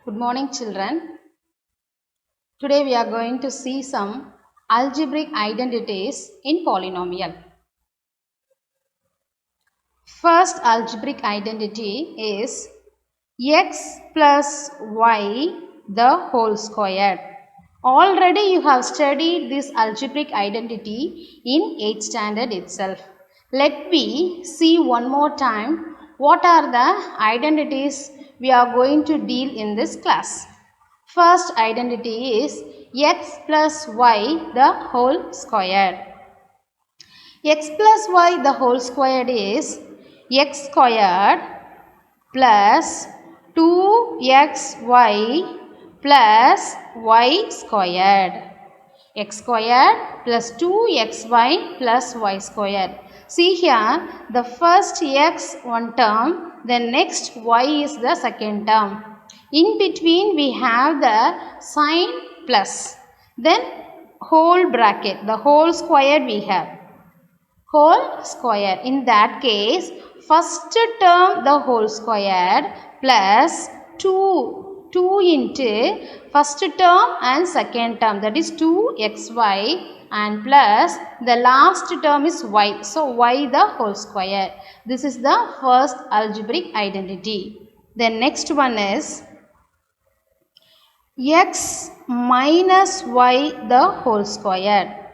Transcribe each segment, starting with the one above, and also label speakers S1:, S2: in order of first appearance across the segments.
S1: Good morning, children. Today we are going to see some algebraic identities in polynomial. First algebraic identity is x plus y the whole squared. Already you have studied this algebraic identity in 8th standard itself. Let me see one more time what are the identities we are going to deal in this class. First identity is x plus y the whole squared. X plus y the whole squared is x squared plus 2xy plus y squared. X squared plus 2xy plus y squared. See here, the first x one term, the next y is the second term. In between we have the sign plus. Then whole bracket, the whole squared we have. Whole square. In that case, first term the whole square plus 2 into first term and second term, that is 2xy, and plus the last term is y. So y the whole square. This is the first algebraic identity. Then next one is x minus y the whole square.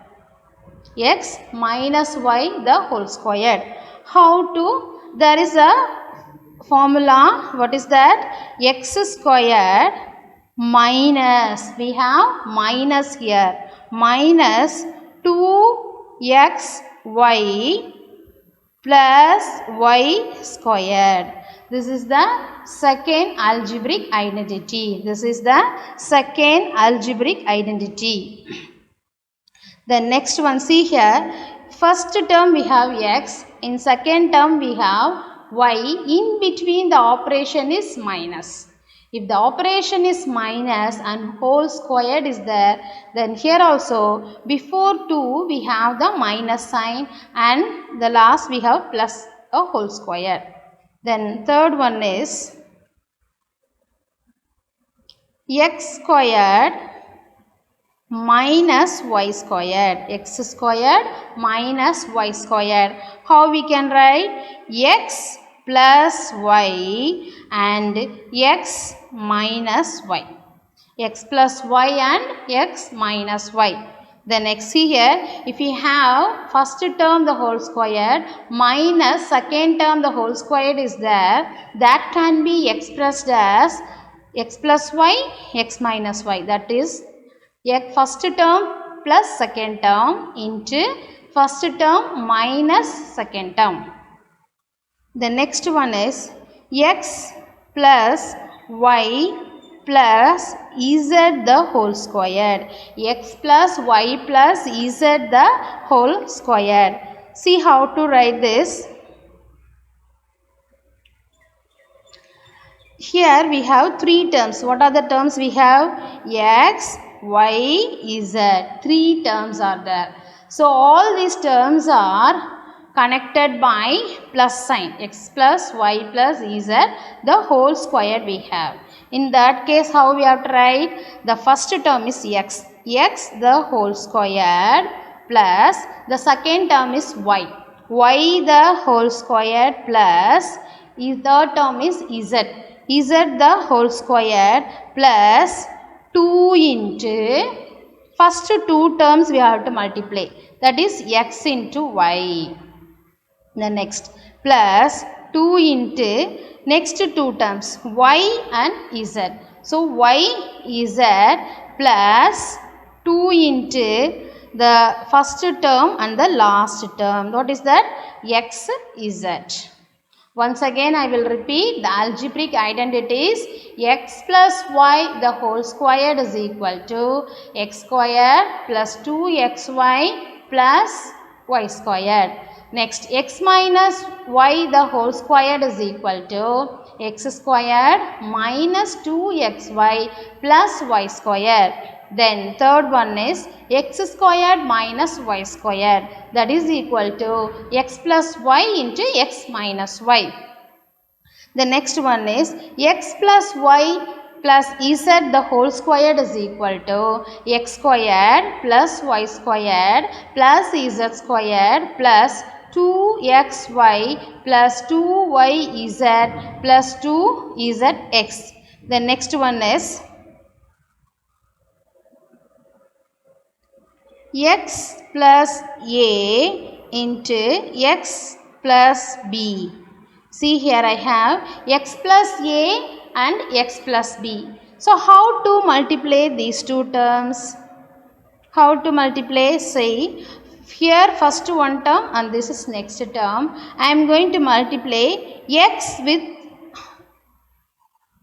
S1: X minus y the whole squared. How to? There is a formula. What is that? X squared minus, we have minus here, minus 2xy plus y squared. This is the second algebraic identity. This is the second algebraic identity. The next one, see here, first term we have x, in second term we have y, in between the operation is minus. If the operation is minus and whole squared is there, then here also before 2 we have the minus sign and the last we have plus a whole square. Then third one is x squared minus y squared. X squared minus y squared. How we can write? X plus y and x minus y. X plus y and x minus y. Then next, see here, if we have first term the whole squared minus second term the whole squared is there, that can be expressed as x plus y, x minus y. That is first term plus second term into first term minus second term. The next one is x plus y plus z the whole squared. X plus y plus z the whole squared. See how to write this. Here we have three terms. What are the terms we have? X, y, z. Three terms are there. So all these terms are connected by plus sign. X plus y plus z, the whole square we have. In that case, how we have to write? The first term is x. X the whole squared plus the second term is y. Y the whole squared plus third term is z. Z the whole square plus 2 into first two terms we have to multiply, that is x into y. The next plus 2 into next two terms y and z. So y z plus 2 into the first term and the last term. What is that? X z. Once again I will repeat the algebraic identities. X plus y the whole squared is equal to x squared plus 2xy plus y squared. Next, x minus y the whole squared is equal to x squared minus 2xy plus y squared. Then third one is x squared minus y squared, that is equal to x plus y into x minus y. The next one is x plus y plus z the whole squared is equal to x squared plus y squared plus z squared plus 2xy plus 2yz plus 2zx. The next one is x plus a into x plus b. See here I have x plus a and x plus b. So how to multiply these two terms? How to multiply? Say here first one term and this is next term. I am going to multiply x with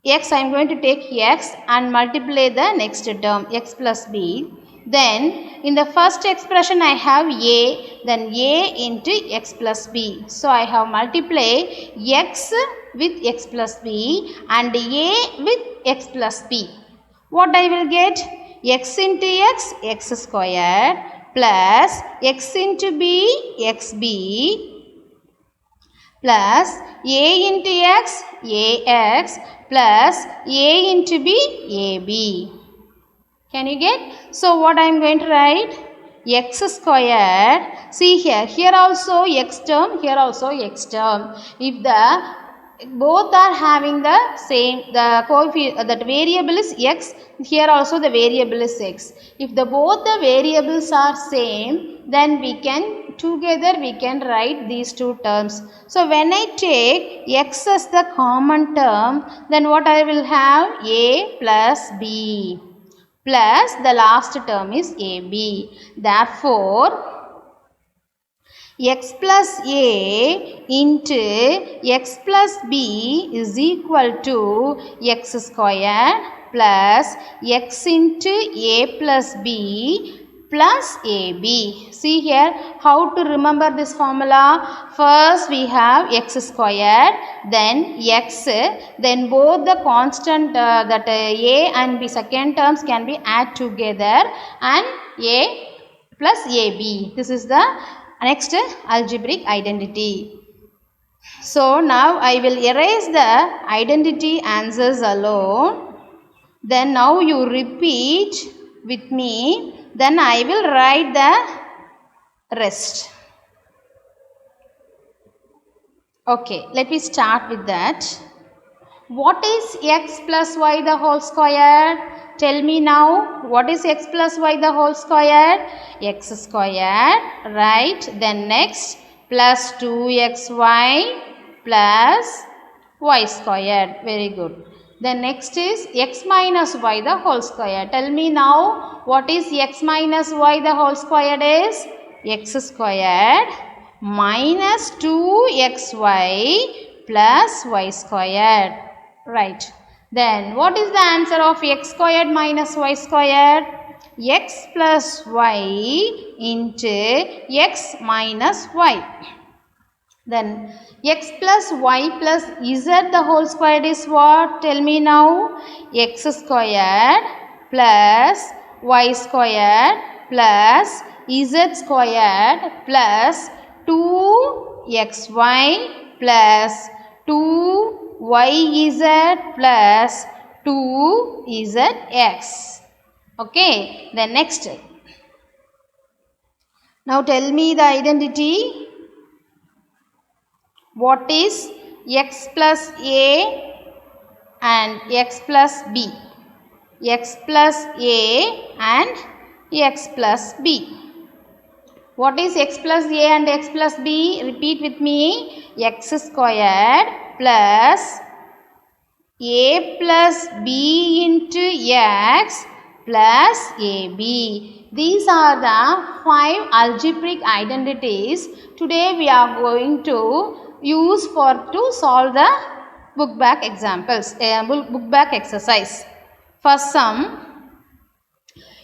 S1: x. I am going to take x and multiply the next term x plus b. Then in the first expression I have a, then a into x plus b. So I have multiplied x with x plus b and a with x plus b. What I will get? X into x, x squared plus x into b, xb plus a into x, ax plus a into b, ab. Can you get? So what I am going to write? X squared. See here. Here also x term. Here also x term. If the both are having the same, the coefficient, that variable is x. Here also the variable is x. If the both the variables are same, then we can together we can write these two terms. So when I take x as the common term, then what I will have? A plus b plus the last term is ab. Therefore x plus a into x plus b is equal to x squared plus x into a plus b plus ab. See here how to remember this formula. First we have x squared, then x, then both the constant that a and b second terms can be add together and a plus ab. This is the next algebraic identity. So now I will erase the identity answers alone. Then now you repeat with me. Then I will write the rest. Okay, let me start with that. What is x plus y the whole square? Tell me now, what is x plus y the whole square? X squared, right? Then next, plus 2xy plus y squared. Very good. Then next is x minus y the whole square. Tell me now, what is x minus y the whole squared is? X squared minus 2xy plus y squared. Right. Then what is the answer of x squared minus y squared? X plus y into x minus y. Then x plus y plus z the whole squared is what? Tell me now. X squared plus y squared plus z squared plus 2xy plus 2yz plus 2zx. Okay. Then next. Now tell me the identity. What is x plus a and x plus b? X plus a and x plus b. What is x plus a and x plus b? Repeat with me. X squared plus a plus b into x plus ab. These are the 5 algebraic identities today we are going to use to solve the book back examples, book back exercise. First sum.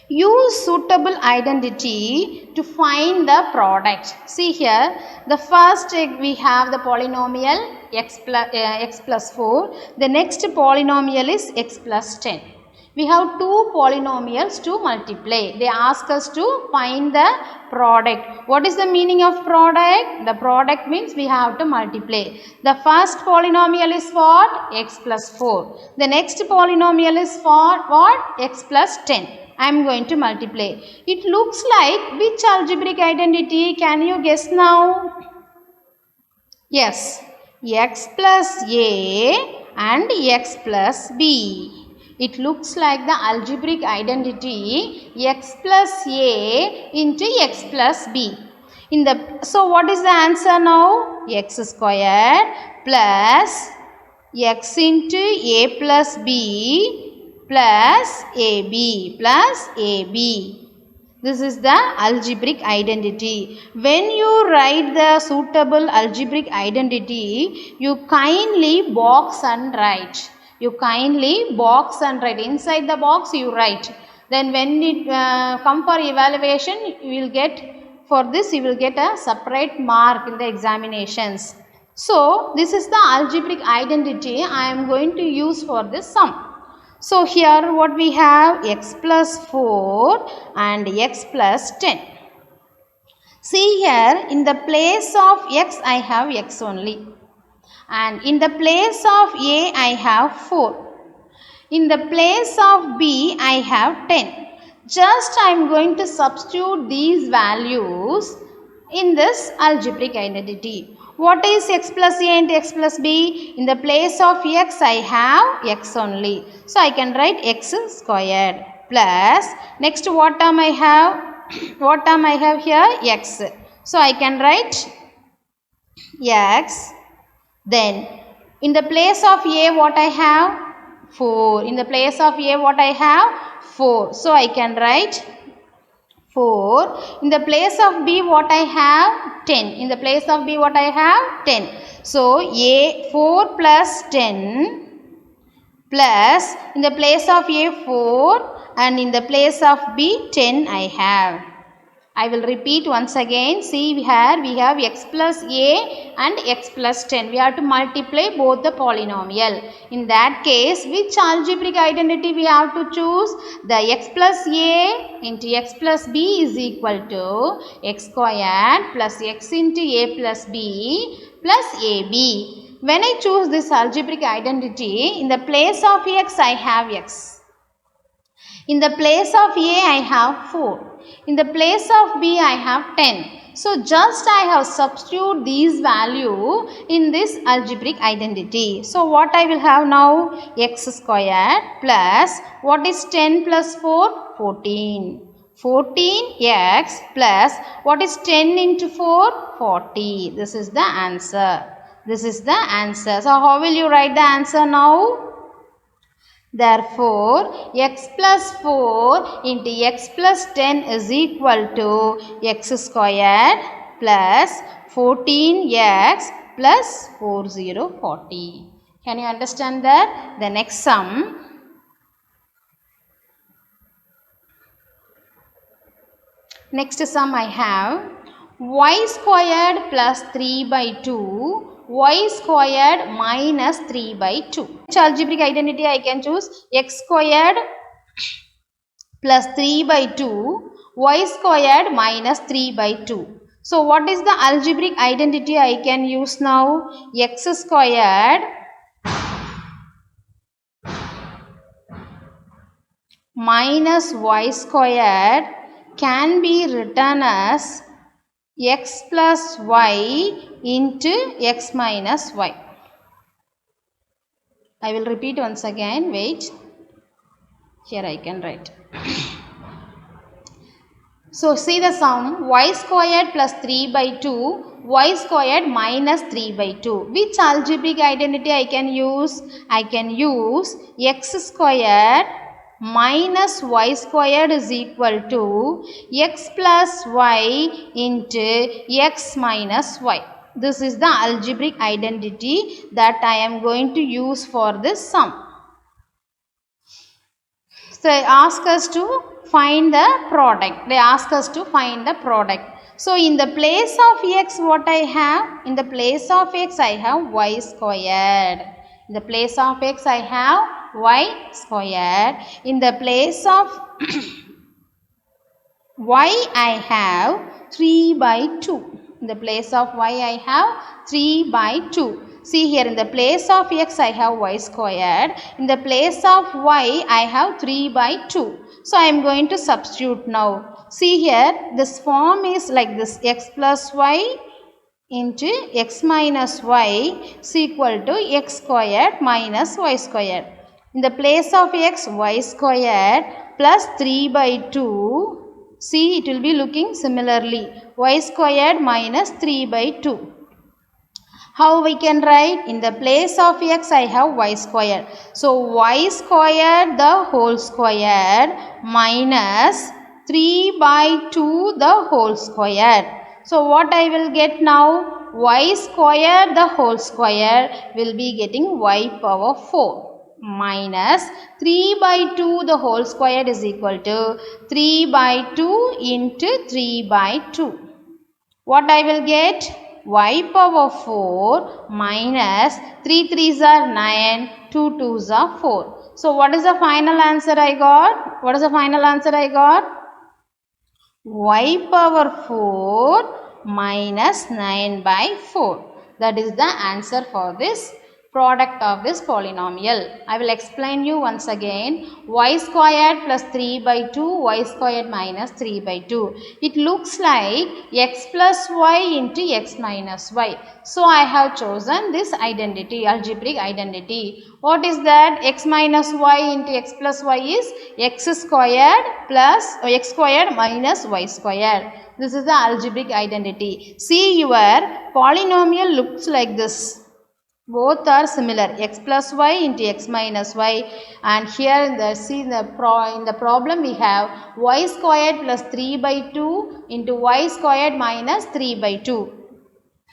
S1: Use suitable identity to find the product. See here, the first we have the polynomial x plus 4. The next polynomial is x plus 10. We have two polynomials to multiply. They ask us to find the product. What is the meaning of product? The product means we have to multiply. The first polynomial is what? X plus 4. The next polynomial is for what? X plus 10. I am going to multiply. It looks like which algebraic identity? Can you guess now? Yes, x plus a and x plus b. It looks like the algebraic identity x plus a into x plus b. So what is the answer now? X squared plus x into a plus b plus ab. This is the algebraic identity. When you write the suitable algebraic identity, you kindly box and write. Inside the box you write. Then when it come for evaluation, you will get a separate mark in the examinations. So this is the algebraic identity I am going to use for this sum. So here what we have? X plus 4 and x plus 10. See here, in the place of x I have x only. And in the place of a I have 4. In the place of b I have 10. Just I am going to substitute these values in this algebraic identity. What is x plus a and x plus b? In the place of x I have x only. So I can write x squared plus, next what term I have? What term I have here? X. So I can write x. Then in the place of a what I have? 4. In the place of a what I have? 4. So I can write 4. In the place of b what I have? 10. In the place of b what I have? 10. So a 4 plus 10 plus, in the place of a 4 and in the place of b 10 I have. I will repeat once again. See here we have x plus a and x plus 10. We have to multiply both the polynomial. In that case, which algebraic identity we have to choose? The x plus a into x plus b is equal to x squared plus x into a plus b plus ab. When I choose this algebraic identity, in the place of x I have x. In the place of a I have 4. In the place of b I have 10. So just I have substitute these value in this algebraic identity. So what I will have now? X squared plus, what is 10 plus 4? 14. 14x plus, what is 10 into 4? 40. This is the answer. So how will you write the answer now? Therefore, x plus 4 into x plus 10 is equal to x squared plus 14x plus 40. Can you understand that? The next sum. Next sum I have y squared plus 3 by 2. Y squared minus 3 by 2. Which algebraic identity I can choose? X squared plus 3 by 2, y squared minus 3 by 2. So what is the algebraic identity I can use now? X squared minus y squared can be written as x plus y into x minus y. I will repeat once again. Wait. Here I can write. So see the sum, y squared plus 3 by 2, y squared minus 3 by 2. Which algebraic identity I can use? I can use x squared minus y squared is equal to x plus y into x minus y. This is the algebraic identity that I am going to use for this sum. So they ask us to find the product. So in the place of x what I have? In the place of x I have y squared. In the place of x I have y squared. In the place of y I have 3 by 2. In the place of y I have 3 by 2. See here, in the place of x I have y squared. In the place of y I have 3 by 2. So I am going to substitute now. See here, this form is like this: x plus y into x minus y is equal to x squared minus y squared. In the place of x, y squared plus 3 by 2. See, it will be looking similarly. Y squared minus 3 by 2. How we can write? In the place of x I have y squared. So y squared the whole squared minus 3 by 2 the whole squared. So what I will get now? Y squared the whole square will be getting y power 4 minus 3 by 2 the whole square is equal to 3 by 2 into 3 by 2. What I will get? Y power 4 minus 3 3s are 9, 2 2s are 4. So what is the final answer I got? What is the final answer I got? Y power 4 minus 9 by 4. That is the answer for this product of this polynomial. I will explain you once again. Y squared plus 3 by 2, y squared minus 3 by 2. It looks like x plus y into x minus y. So I have chosen this identity, algebraic identity. What is that? X minus y into x plus y is x squared plus x squared minus y squared. This is the algebraic identity. See, your polynomial looks like this. Both are similar, x plus y into x minus y, and here in the in the problem we have y squared plus 3 by 2 into y squared minus 3 by 2.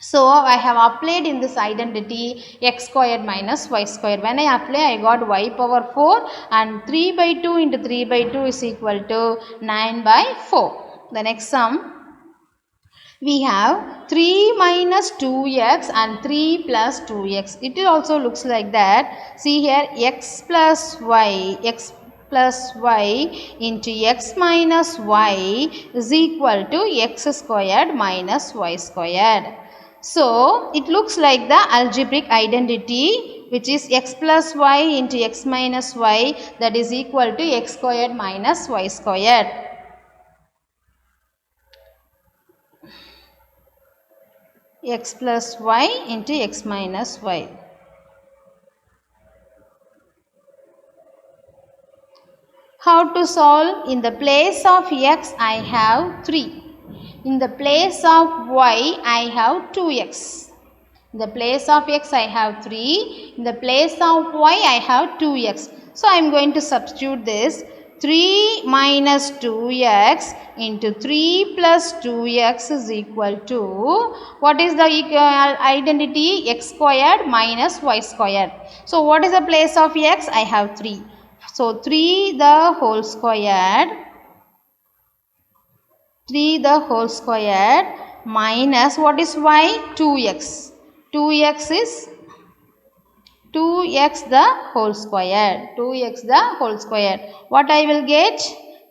S1: So I have applied in this identity x squared minus y squared. When I apply, I got y power 4 and 3 by 2 into 3 by 2 is equal to 9 by 4. The next sum. We have 3 minus 2x and 3 plus 2x. It also looks like that. See here, x plus y into x minus y is equal to x squared minus y squared. So, it looks like the algebraic identity, which is x plus y into x minus y, that is equal to x squared minus y squared. X plus y into x minus y. How to solve? In the place of x I have 3. In the place of y I have 2x. In the place of x I have 3. In the place of y I have 2x. So I am going to substitute this. 3 minus 2x into 3 plus 2x is equal to, what is the identity? X squared minus y squared. So what is the place of x? I have 3. So 3 the whole squared, 3 the whole squared minus, what is y? 2x. 2x is 2x the whole square. 2x the whole square. What I will get?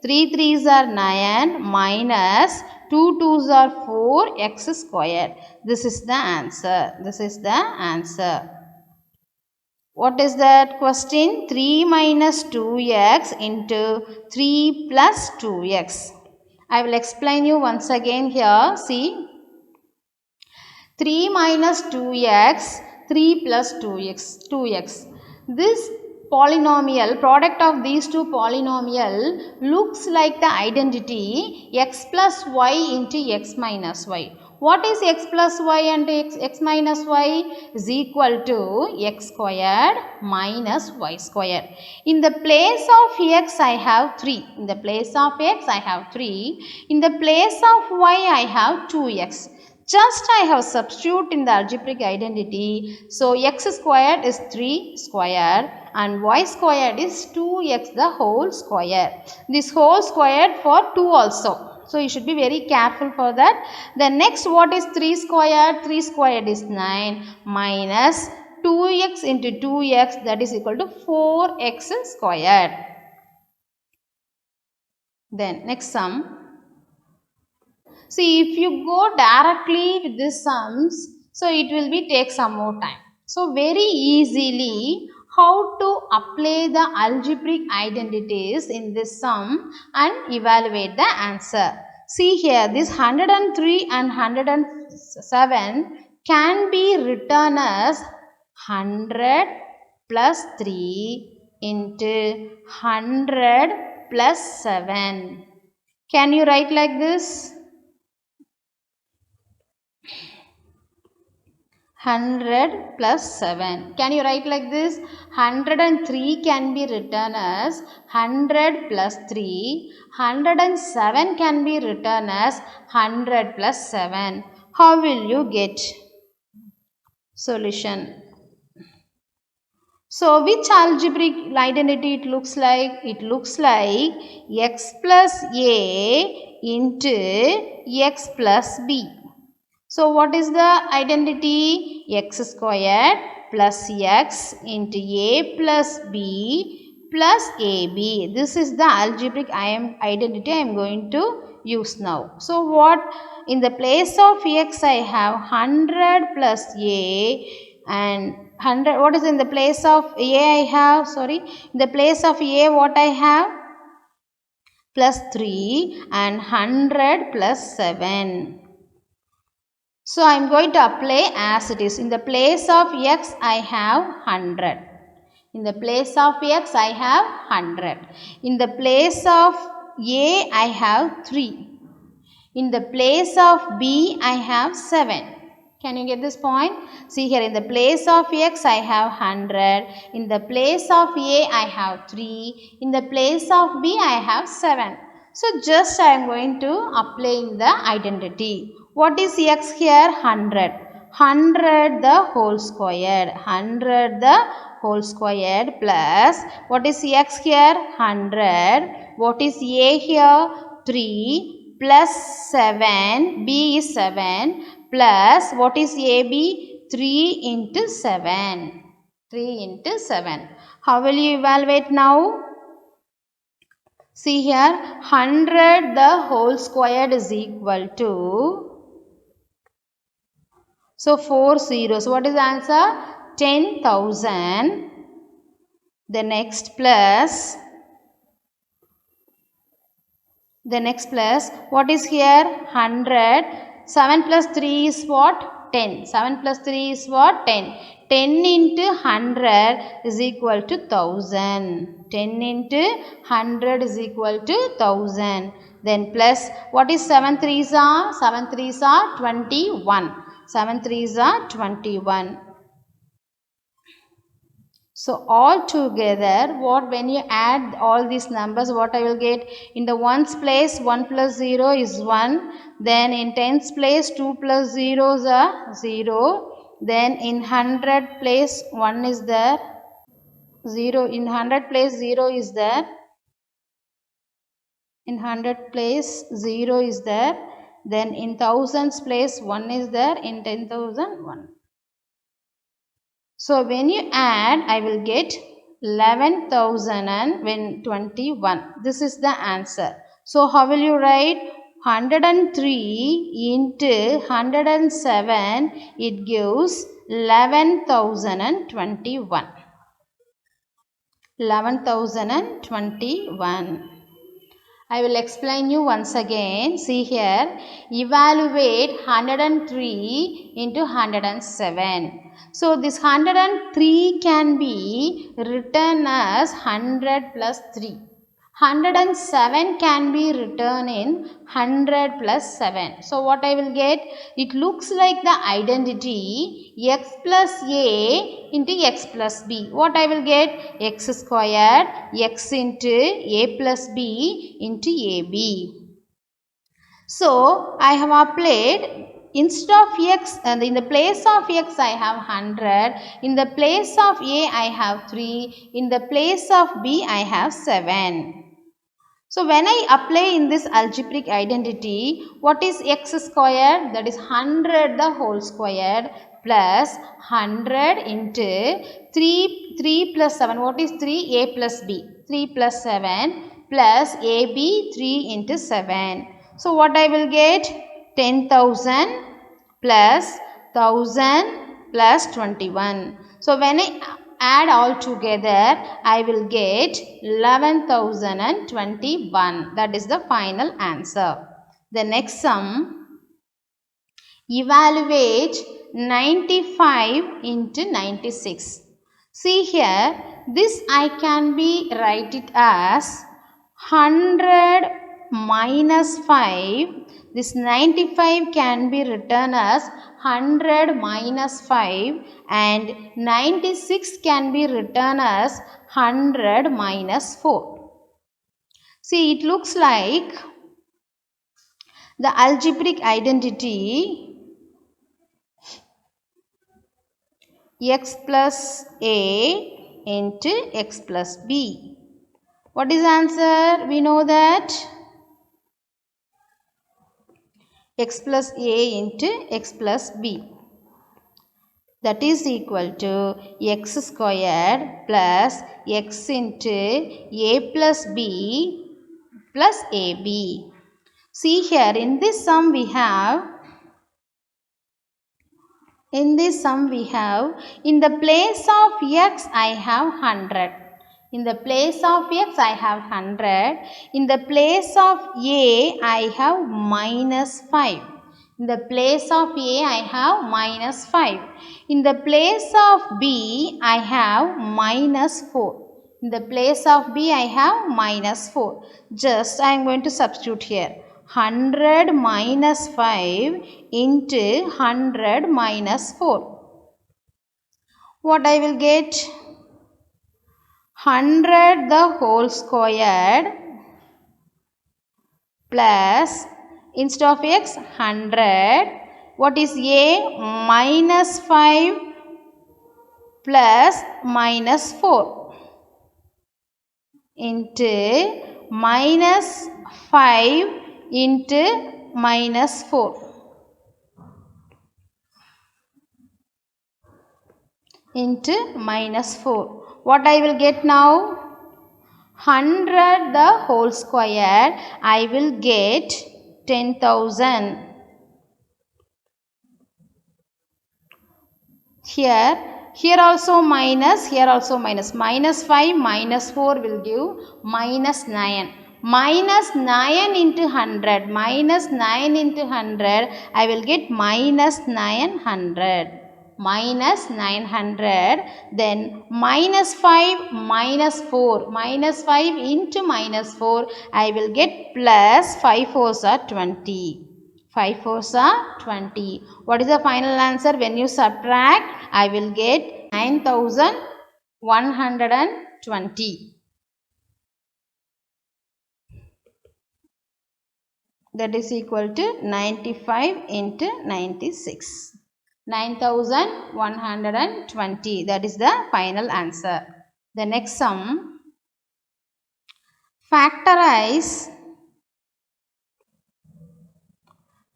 S1: 3 3s are 9 minus 2 2s are 4 x square. This is the answer. This is the answer. What is that question? 3 minus 2x into 3 plus 2x. I will explain you once again here. See. 3 minus 2x, 3 plus 2x. This polynomial, product of these two polynomial looks like the identity x plus y into x minus y. What is x plus y and x minus y? Is equal to x squared minus y squared. In the place of x I have 3. In the place of x I have 3. In the place of y I have 2x. Just I have substitute in the algebraic identity. So x squared is 3 square and y squared is 2x the whole square. This whole squared for 2 also. So you should be very careful for that. Then next, what is 3 squared? 3 squared is 9 minus 2x into 2x, that is equal to 4x squared. Then next sum. See, if you go directly with these sums, so it will be take some more time. So very easily how to apply the algebraic identities in this sum and evaluate the answer. See here, this 103 and 107 can be written as 100 plus 3 into 100 plus 7. Can you write like this? 100 plus 7. Can you write like this? 103 can be written as 100 plus 3. 107 can be written as 100 plus 7. How will you get solution? So, which algebraic identity it looks like? It looks like x plus a into x plus b. So, what is the identity? X squared plus x into a plus b plus ab. This is the algebraic identity I am going to use now. So, what in the place of x I have 100 plus a and 100. What is in the place of a I have? Sorry, in the place of a what I have? Plus 3 and 100 plus 7. So, I am going to apply as it is. In the place of x, I have 100. In the place of x, I have 100. In the place of a, I have 3. In the place of b, I have 7. Can you get this point? See here, in the place of x, I have 100. In the place of a, I have 3. In the place of b, I have 7. So, just I am going to apply the identity. What is x here? 100. 100 the whole squared. 100 the whole squared plus, what is x here? 100. What is a here? 3 plus 7. B is 7 plus, what is AB? 3 into 7. 3 into 7. How will you evaluate now? See here, 100 the whole squared is equal to, so 4 zeros. What is the answer? 10,000. The next plus, what is here? 100. 7 plus 3 is what? 10. 7 plus 3 is what? 10. 10 into 100 is equal to 1000. 10 into 100 is equal to 1000. Then plus, what is 7 3s are? 7 3s are 21. 7 3s are 21. So, all together, when you add all these numbers, what I will get? In the ones place, 1 plus 0 is 1. Then in tens place, 2 plus 0s are 0. Then in 100 place, 1 is there. 0. In 100 place, 0 is there. In 100 place, 0 is there. Then in thousands place, 1 is there. In 10,000, 1. So, when you add, I will get 11,021. This is the answer. So, how will you write? 103 into 107, it gives 11,021. 11,021. I will explain you once again. See here, evaluate 103 into 107. So, this 103 can be written as 100 plus 3. 107 can be written in 100 plus 7. So, what I will get? It looks like the identity x plus a into x plus b. What I will get? X squared x into a plus b into ab. So, I have applied, instead of x, and in the place of x I have 100, in the place of a I have 3, in the place of b I have 7. So, when I apply in this algebraic identity, what is x squared? That is 100 the whole squared plus 100 into 3 plus 7. What is 3? A plus B. 3 plus 7 plus AB 3 into 7. So what I will get? 10,000 plus 1000 plus 21. So when I add all together, I will get 11,021. That is the final answer. The next sum. Evaluate 95 into 96. See here, this I can be write it as 100 minus 5. This 95 can be written as 100 minus 5 and 96 can be written as 100 minus 4. See, it looks like the algebraic identity x plus a into x plus b. What is the answer? We know that x plus a into x plus b. That is equal to x squared plus x into a plus b plus ab. See here, in this sum we have, in the place of x I have 100. In the place of x I have 100. In the place of a I have minus 5. In the place of a I have minus 5. In the place of b I have minus 4. In the place of b I have minus 4. Just I am going to substitute here. 100 minus 5 into 100 minus 4. What I will get? 100 the whole squared plus, instead of x, 100. What is a? Minus 5 plus minus 4 into minus 5 into minus 4 into minus 4. What I will get now? 100 the whole square. I will get 10,000. Here also minus, here also minus. Minus 5 minus 4 will give minus 9. Minus 9 into 100. Minus 9 into 100. I will get minus 900. Minus 900. Then minus 5 minus 4. Minus 5 into minus 4. I will get plus 5 4s are 20. 5 4s are 20. What is the final answer? When you subtract, I will get 9,120. That is equal to 95 into 96. 9,120. That is the final answer. The next sum. Factorize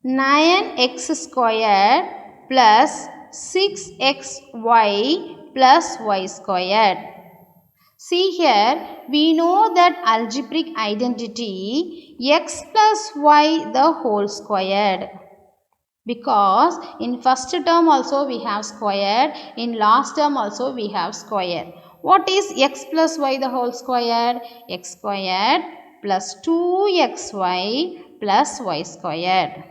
S1: 9x squared plus 6xy plus y squared. See here, we know that algebraic identity x plus y the whole squared. Because in first term also we have squared, in last term also we have squared. What is x plus y the whole squared? X squared plus 2xy plus y squared.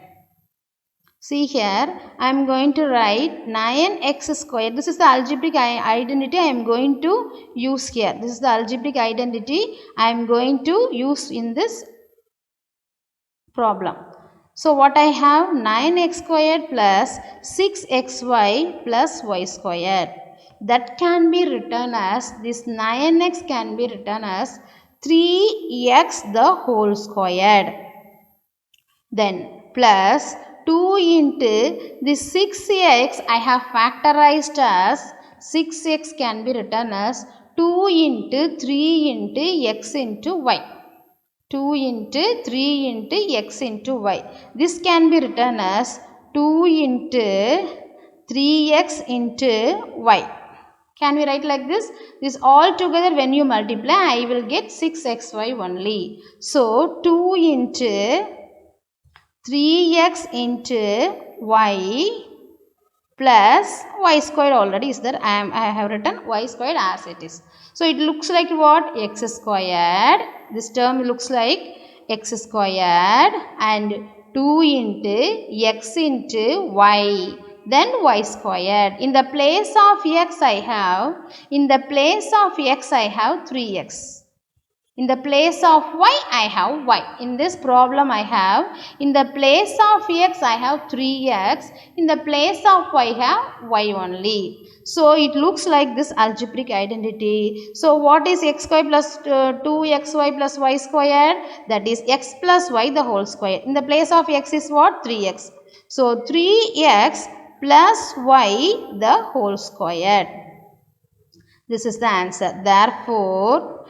S1: See here, I am going to write 9x squared. This is the algebraic identity I am going to use here. This is the algebraic identity I am going to use in this problem. So what I have? 9x squared plus 6xy plus y squared. That can be written as, this 9x can be written as 3x the whole squared. Then plus 2 into this 6x I have factorized as, 6x can be written as 2 into 3 into x into y. 2 into 3 into x into y. This can be written as 2 into 3x into y. Can we write like this? This all together when you multiply, I will get 6xy only. So 2 into 3x into y plus y squared already is there. I have written y squared as it is. So it looks like what? X squared. This term looks like x squared and 2 into x into y. Then y squared. In the place of x I have 3x. In the place of y, I have y. In this problem, I have, in the place of x, I have 3x. In the place of y, I have y only. So, it looks like this algebraic identity. So, what is x squared plus 2xy plus y squared? That is x plus y the whole square. In the place of x is what? 3x. So, 3x plus y the whole square. This is the answer. Therefore,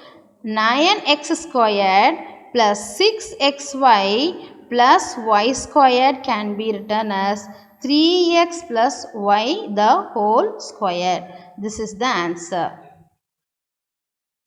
S1: 9x squared plus 6xy plus y squared can be written as 3x plus y the whole square. This is the answer.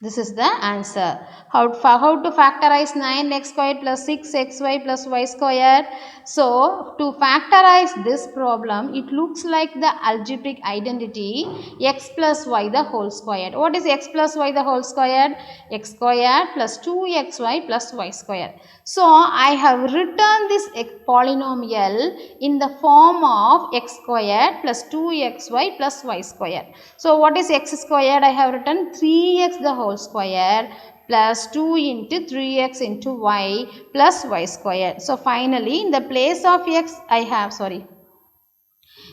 S1: This is the answer. How to factorize 9x squared plus 6xy plus y squared? So, to factorize this problem, it looks like the algebraic identity x plus y the whole squared. What is x plus y the whole squared? X squared plus 2xy plus y squared. So, I have written this polynomial in the form of x squared plus 2xy plus y squared. So, what is x squared? I have written 3x the whole square plus 2 into 3x into y plus y square. So, finally, in the place of x,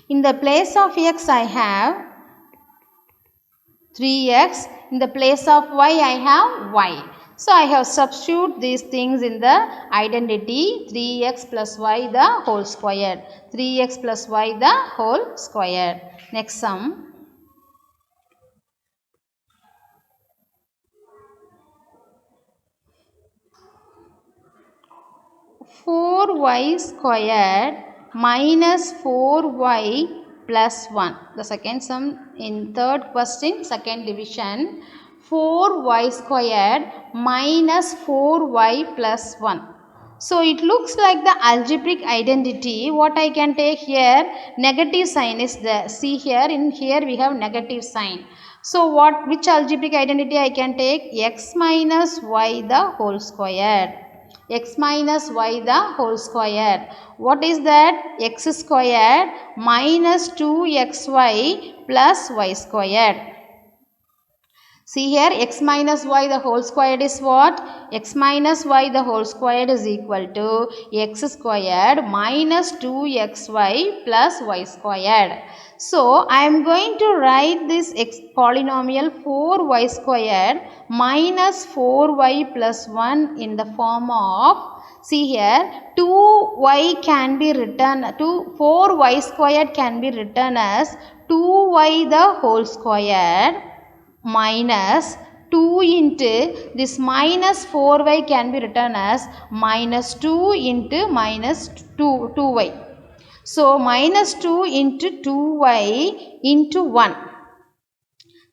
S1: in the place of x, I have 3x. In the place of y, I have y. So, I have substitute these things in the identity 3x plus y the whole square. 3x plus y the whole square. Next sum. 4y squared minus 4y plus 1. The second sum in third question, second division. 4y squared minus 4y plus 1. So, it looks like the algebraic identity. What I can take here, negative sign is there. See here, in here we have negative sign. So, which algebraic identity I can take? X minus y the whole squared. X minus y the whole square. What is that? X squared minus 2xy plus y squared. See here, x minus y the whole squared is what? X minus y the whole squared is equal to x squared minus 2xy plus y squared. So, I am going to write this polynomial 4y squared minus 4y plus 1 in the form of, see here, 2y can be written, 4y squared can be written as 2y the whole squared minus 2 into this minus 4y can be written as minus 2 into minus 2y. So, minus 2 into 2y into 1.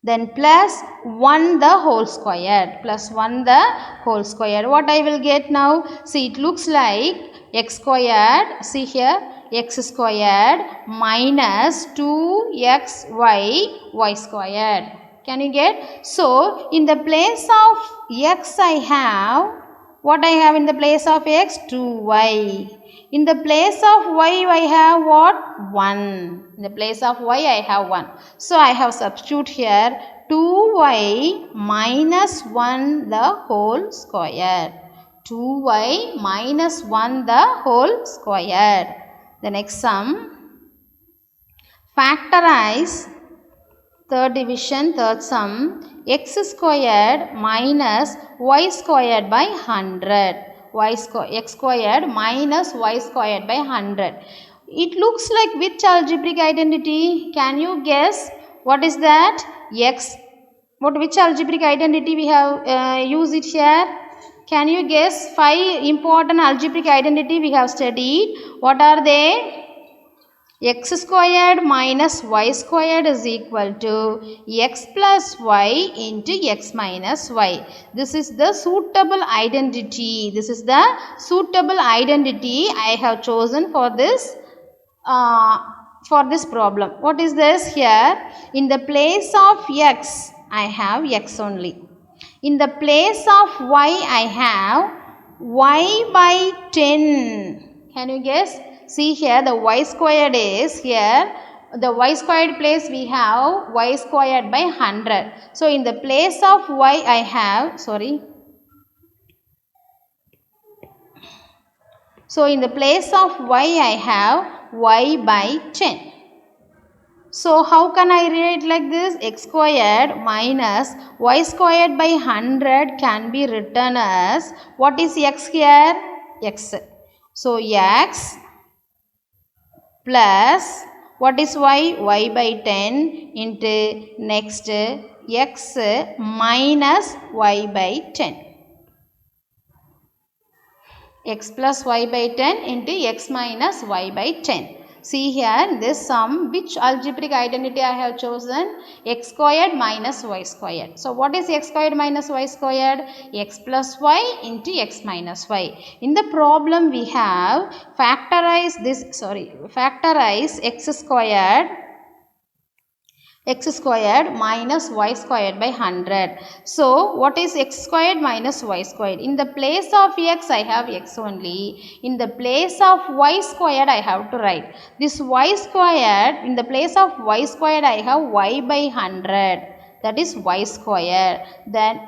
S1: Then plus 1 the whole square. Plus 1 the whole square. What I will get now? See, it looks like x squared. See here, x squared minus 2xy y squared. Can you get? So, in the place of x I have, what I have in the place of x? 2y. In the place of y I have what? 1. In the place of y I have 1. So, I have substitute here 2y minus 1 the whole square. 2y minus 1 the whole square. The next sum. Factorize third division, third sum, x squared minus y squared by 100. X squared minus y squared by 100. It looks like which algebraic identity? Can you guess? What is that? Which algebraic identity we have used it here? Can you guess? 5 important algebraic identity we have studied. What are they? x squared minus y squared is equal to x plus y into x minus y. This is the suitable identity. This is the suitable identity I have chosen for this problem. What is this here? In the place of x, I have x only. In the place of y, I have y by 10. Can you guess? See here, the y squared is here. The y squared place we have y squared by 100. So, in the place of y, I have, So, in the place of y, I have y by 10. So, how can I write like this? X squared minus y squared by 100 can be written as, what is x here? X. So, x plus, what is y? Y by 10 into next x minus y by 10. X plus y by 10 into x minus y by 10. See here this sum, which algebraic identity I have chosen? X squared minus y squared. So what is x squared minus y squared? X plus y into x minus y. In the problem we have factorize x squared minus y squared by 100. So, what is x squared minus y squared? In the place of x, I have x only. In the place of y squared, I have to write. This y squared, in the place of y squared, I have y by 100. That is y squared. Then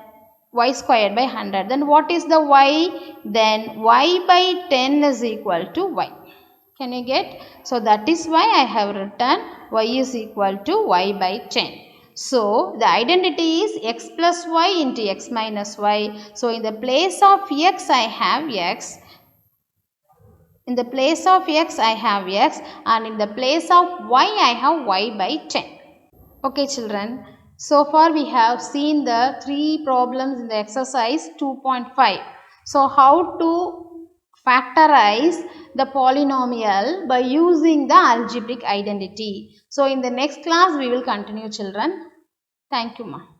S1: y squared by 100. Then what is the y? Then y by 10 is equal to y. Can you get? So, that is why I have written y is equal to y by 10. So, the identity is x plus y into x minus y. So, in the place of x, I have x. In the place of x, I have x. And in the place of y, I have y by 10. Okay, children. So far, we have seen the 3 problems in the exercise 2.5. So, how to factorize the polynomial by using the algebraic identity. So, in the next class, we will continue, children. Thank you, ma.